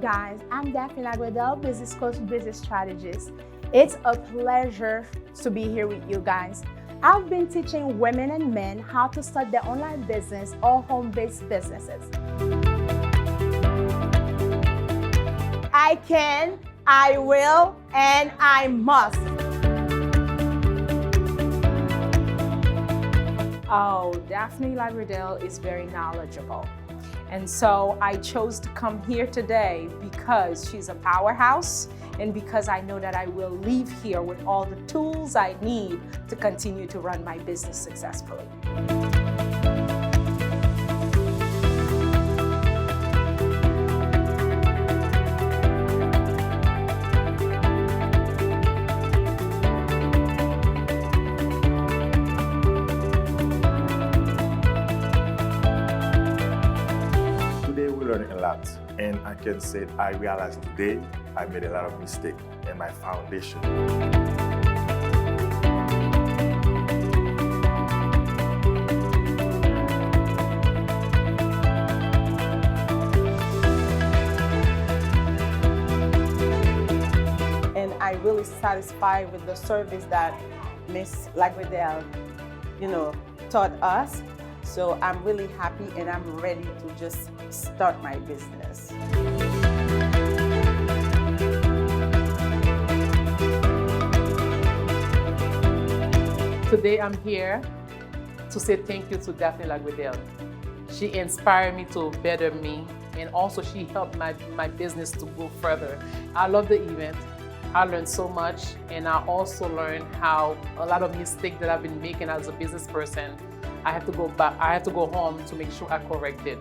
guys, I'm Daphnee Lagredelle, business coach, business strategist. It's a pleasure to be here with you guys. I've been teaching women and men how to start their online business or home-based businesses. I can, I will, and I must. Oh, Daphnee Lagredelle is very knowledgeable. And so I chose to come here today because she's a powerhouse and because I know that I will leave here with all the tools I need to continue to run my business successfully. A lot, and I can say I realized today I made a lot of mistakes in my foundation. And I'm really satisfied with the service that Miss Lagredelle, taught us. So I'm really happy and I'm ready to just start my business. Today I'm here to say thank you to Daphnee Lagredelle. She inspired me to better me, and also she helped my business to go further. I love the event. I learned so much, and I also learned how a lot of mistakes that I've been making as a business person, I have to go back. I have to go home to make sure I correct it.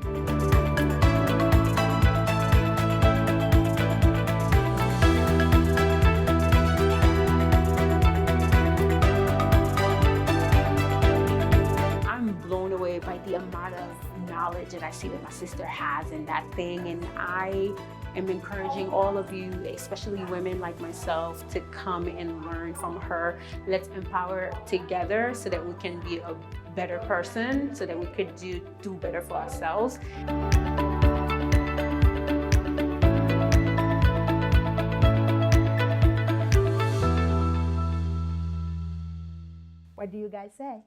I'm blown away by the amount of knowledge that I see that my sister has in that thing, and I am encouraging all of you, especially women like myself, to come and learn from her. Let's empower together so that we can be a better person, so that we could do better for ourselves. What do you guys say?